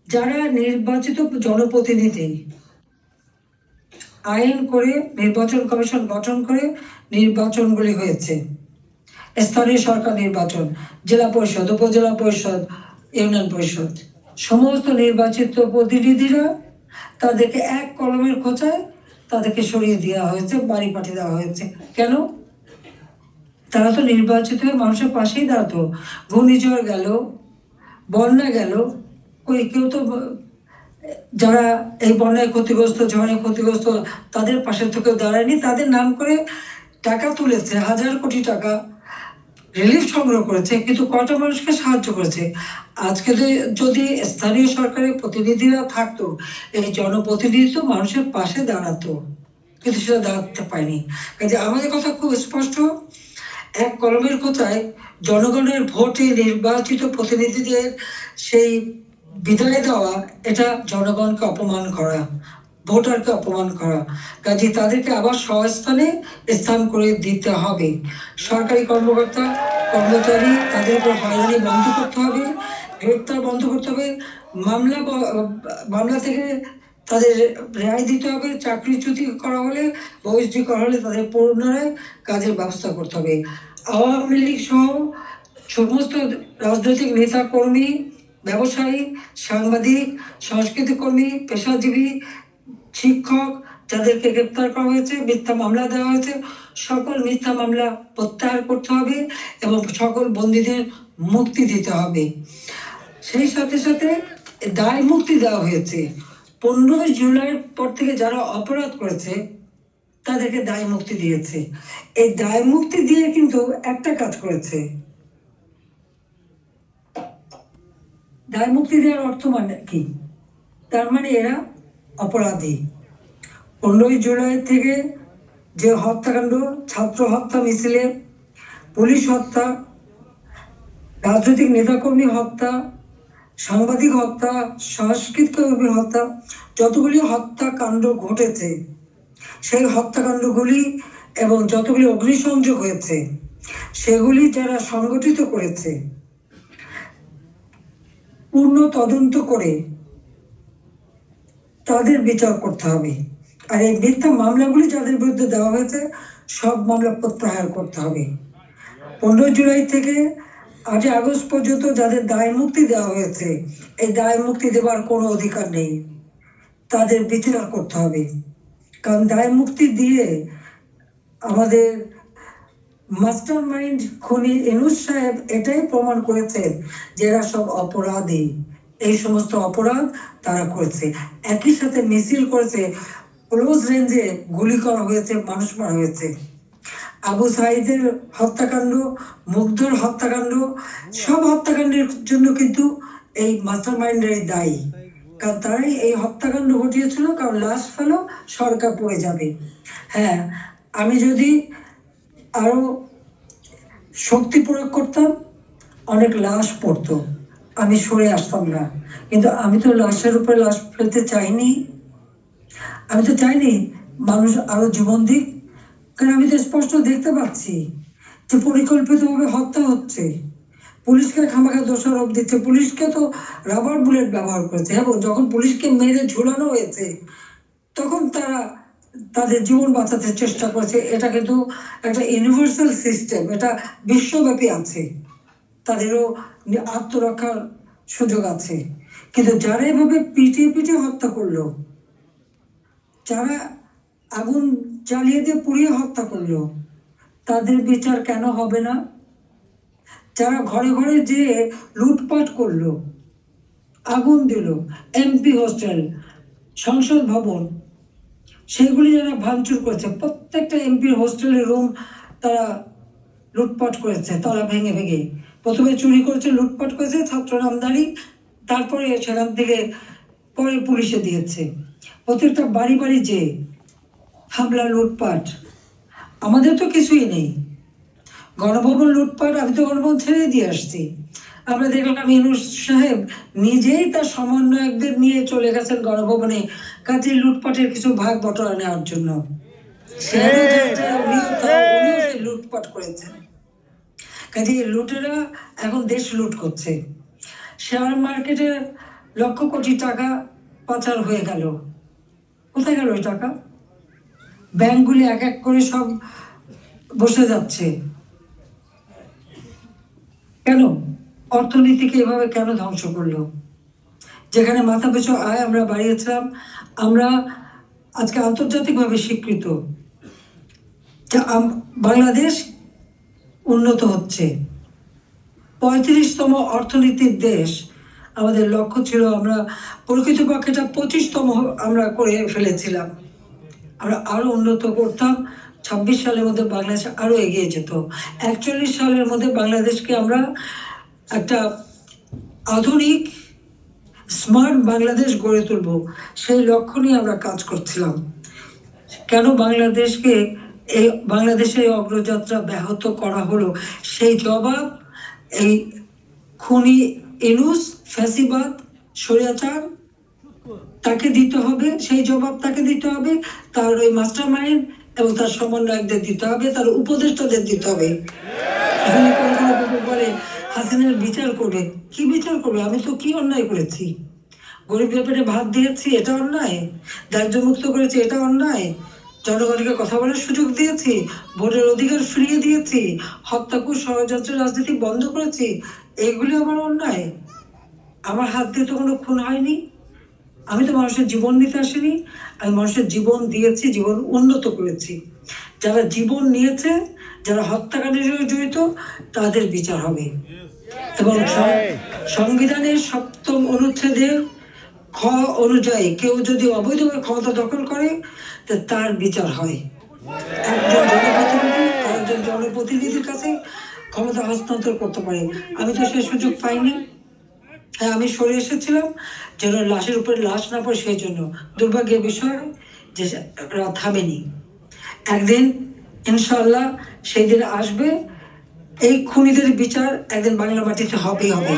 যারা নির্বাচিত জনপ্রতিনিধি আইন করে নির্বাচন কমিশন গঠন করে নির্বাচনগুলি হয়েছে, স্থানীয় সরকার নির্বাচন, জেলা পরিষদ, উপজেলা পরিষদ, ইউনিয়ন পরিষদ, সমস্ত নির্বাচিত প্রতিনিধিরা তাদেরকে এক কলমের খোঁচায় তাদেরকে সরিয়ে দেওয়া হয়েছে, বাড়ি পাঠিয়ে দেওয়া হয়েছে। কেন? তারা তো নির্বাচিত হয়ে মানুষের পাশেই দাঁড়াতো। ঘূর্ণিঝড় গেল, বন্যা গেল, কেউ তো যারা এই বন্যায় ক্ষতিগ্রস্ত, ঝড়ে ক্ষতিগ্রস্ত, তাদের পাশে তো কেউ দাঁড়ায়নি। তাদের নাম করে টাকা তুলেছে, 1000 কোটি টাকা রিলিফ সংগ্রহ করেছে, কিন্তু কয়টা মানুষকে সাহায্য করেছে? আজকে যদি স্থানীয় সরকারের প্রতিনিধিরা থাকতো, এই জনপ্রতিনিধি তো মানুষের পাশে দাঁড়াতো, কিন্তু সেটা দাঁড়াতে পারেনি। কাজে আমাদের কথা খুব স্পষ্ট, এক কলমের কথায় জনগণের ভোটে নির্বাচিত প্রতিনিধিদের সেই বিদায় দেওয়া, এটা জনগণকে অপমান করা, ভোটারকে অপমান করা। কাজে তাদেরকে আবার স্বস্থানে স্থান করে দিতে হবে। সরকারি কর্মকর্তা কর্মচারী তাদের উপর হয়রানি বন্ধ করতে হবে, গ্রেপ্তার বন্ধ করতে হবে, মামলা থেকে তাদের রেহাই দিতে হবে, চাকরিচ্যুতি করা হলে, বহিষ্কৃত করা হলে তাদের পুনরায় কাজের ব্যবস্থা করতে হবে। আওয়ামী লীগ সহ সমস্ত রাজনৈতিক নেতা কর্মী, ব্যবসায়ী, সাংবাদিক, সংস্কৃতি কর্মী, পেশাজীবী, শিক্ষক যাদেরকে গ্রেপ্তার করা হয়েছে, মিথ্যা মামলা দেওয়া হয়েছে, সকল মিথ্যা মামলা প্রত্যাহার করতে হবে এবং সকল বন্দীদের মুক্তি দিতে হবে। সেই সাথে সাথে দায় মুক্তি দেওয়া হয়েছে। 15 জুলাইয়ের পর থেকে যারা অপরাধ করেছে তাদেরকে দায় মুক্তি দিয়েছে। এই দায় মুক্তি দিয়ে কিন্তু একটা কাজ করেছে। দায় মুক্তি দেওয়ার অর্থ মানে কি? তার মানে এরা অপরাধী। 15 জুলাই থেকে যে হত্যাকাণ্ড, ছাত্র হত্যা মিছিলে, পুলিশ হত্যা, রাজনৈতিক নেতাকর্মী হত্যা, সাংবাদিক হত্যা, সংস্কৃতি কর্মীর হত্যা, যতগুলি হত্যাকাণ্ড ঘটেছে, সেই হত্যাকাণ্ডগুলি এবং যতগুলি অগ্নিসংযোগ হয়েছে, সেগুলি যারা সংগঠিত করেছে পূর্ণ তদন্ত করে তাদের বিচার করতে হবে। আর এই মিথ্যা মামলাগুলি যাদের বিরুদ্ধে দেওয়া হয়েছে, সব মামলা প্রত্যাহার করতে হবে। 15 জুলাই থেকে 8 আগস্ট পর্যন্ত যাদের দায় মুক্তি দেওয়া হয়েছে, এই দায় মুক্তি দেওয়ার কোনো অধিকার নেই, তাদের বিচার করতে হবে। কারণ দায় মুক্তি দিয়ে আমাদের মাস্টার মাইন্ড খুনি ইউনূস সাহেব এটাই প্রমাণ করেছেন যে এরা সব অপরাধী, এই সমস্ত অপরাধ তারা করেছে। একই সাথে মিছিল করেছে, ক্লোজ রেঞ্জে গুলি করা হয়েছে, মানুষ মারা হয়েছে। আবু সাঈদের হত্যাকাণ্ড, মুগ্ধর হত্যাকাণ্ড, সব হত্যাকাণ্ডের জন্য কিন্তু এই মাস্টার মাইন্ডেরই দায়ী। কারণ তারাই এই হত্যাকাণ্ড ঘটিয়েছিল, কারণ লাশ ফেলো সরকার পড়ে যাবে। হ্যাঁ, আমি যদি আরো শক্তি প্রয়োগ করতাম, অনেক লাশ পড়তো, আমি সরে আসতাম না। কিন্তু আমি তো লাশের উপরে লাশ ফেলতে চাইনি। আমি তো চাইনি মানুষ আরো জীবন দিক। কারণ আমি তো স্পষ্ট দেখতে পাচ্ছি যে পরিকল্পিতভাবে হত্যা হচ্ছে। পুলিশকে খামাখা দোষারোপ দিচ্ছে, পুলিশকে তো রাবার বুলেট ব্যবহার করেছে এবং যখন পুলিশকে মেরে ঝুলানো হয়েছে তখন তারা তাদের জীবন বাঁচাতে চেষ্টা করেছে। এটা কিন্তু একটা ইউনিভার্সাল সিস্টেম, এটা বিশ্বব্যাপী আছে, তাদেরও আত্মরক্ষার সুযোগ আছে। কিন্তু যারা এভাবে পিটিয়ে পিটিয়ে হত্যা করলো, যারা আগুন জ্বালিয়ে দিয়ে পুড়িয়ে হত্যা করলো, তাদের বিচার কেন হবে না? যারা ঘরে ঘরে যে লুটপাট করলো, আগুন দিল, এমপি হোস্টেল, সংসদ ভবন, সেগুলি যারা ভাঙচুর করেছে, প্রত্যেকটা এমপির হোস্টেলের রুম তারা লুটপাট করেছে, তালা ভেঙে ভেঙে। প্রথমে চুরি করেছে, লুটপাট করেছে, ছাত্র নামধারী, তারপরে সেখান থেকে পরে পুলিশে দিয়েছে। প্রত্যেকটা বাড়ি বাড়ি যে হামলা, লুটপাট। আমাদের তো কিছুই নেই। গণভবন লুটপাট, আমি তো গণভবন ছেড়ে দিয়ে আসছি। আমরা দেখলাম ইউনূস সাহেব নিজেই তার সমন্বয়কদের নিয়ে চলে গেছেন গণভবনে, কাজে লুটপাটের কিছু ভাগ বটরা নেওয়ার জন্য। লুটপাট করেছেন। কাজে লুটেরা এখন দেশ লুট করছে। শেয়ার মার্কেটে লক্ষ কোটি টাকা পাচার হয়ে গেল। কোথায় গেল ওই টাকা? ব্যাংকগুলি এক এক করে সব বসে যাচ্ছে। কেন? অর্থনীতিকে এভাবে কেন ধ্বংস করলো? যেখানে মাথা পিছু আয় আমরা বাড়িয়েছিলাম, আমরা আজকে আন্তর্জাতিকভাবে স্বীকৃত যে বাংলাদেশ উন্নত হচ্ছে, 35তম অর্থনীতির দেশ। আমাদের লক্ষ্য ছিল আমরা প্রকৃতপক্ষে 25তম আমরা করে ফেলেছিলাম। আমরা আরো উন্নত করতাম। 26 সালের মধ্যে বাংলাদেশ আরো এগিয়ে যেত। 41 সালের মধ্যে বাংলাদেশকে আমরা একটা আধুনিক স্মার্ট বাংলাদেশ গড়ে তুলব, সেই লক্ষ্য নিয়ে আমরা কাজ করছিলাম। কেন বাংলাদেশকে এই বাংলাদেশের অগ্রযাত্রা ব্যাহত করা হলো, সেই জবাব এই খুনি ইউনূস, ফ্যাসিবাদ, স্বৈরাচার তাকে দিতে হবে। সেই জবাব তাকে দিতে হবে, তার ওই মাস্টার মাইন্ড এবং তার সমন্বয়কদের দিতে হবে, তার উপদেষ্টাদের দিতে হবে। এখানে কোনো বলে হাসিনার বিচার করবে। কি বিচার করবে? আমি তো কি অন্যায় করেছি? গরিবের পেটে ভাত দিয়েছি, এটা অন্যায়? দারিদ্র মুক্ত করেছি, এটা অন্যায়? জনগণকে কথা বলার সুযোগ দিয়েছি, ভোটের অধিকার ফিরিয়ে দিয়েছি, হত্যাকুশ ষড়যন্ত্র রাজনীতি বন্ধ করেছি, এইগুলি আমার অন্যায়? আমার হাত দিয়ে তো কোনো খুন হয়নি। আমি তো মানুষের জীবন দিতে আসিনি, আমি মানুষের জীবন দিয়েছি, জীবন উন্নত করেছি। যারা জীবন নিয়েছে, যারা হত্যাকাণ্ডে জড়িত, তাদের বিচার হবে। এবং সংবিধানের 7ম অনুচ্ছেদের খ অনুযায়ী কেউ যদি অবৈধভাবে ক্ষমতা দখল করে, তার বিচার হয়। একজন জনপ্রতিনিধি আরেকজন জনপ্রতিনিধির কাছে ক্ষমতা হস্তান্তর করতে পারে। আমি তো সেই সুযোগ পাইনি। হ্যাঁ, আমি সরে এসেছিলাম যেন লাশের উপরে লাশ না পড়ে, সেই জন্য। দুর্ভাগ্যের বিষয় যে থামেনি। একদিন ইনশাআল্লাহ সেই দিন আসবে, এই খুনিদের বিচার একদিন বাংলা মাটিতে হবেই হবে।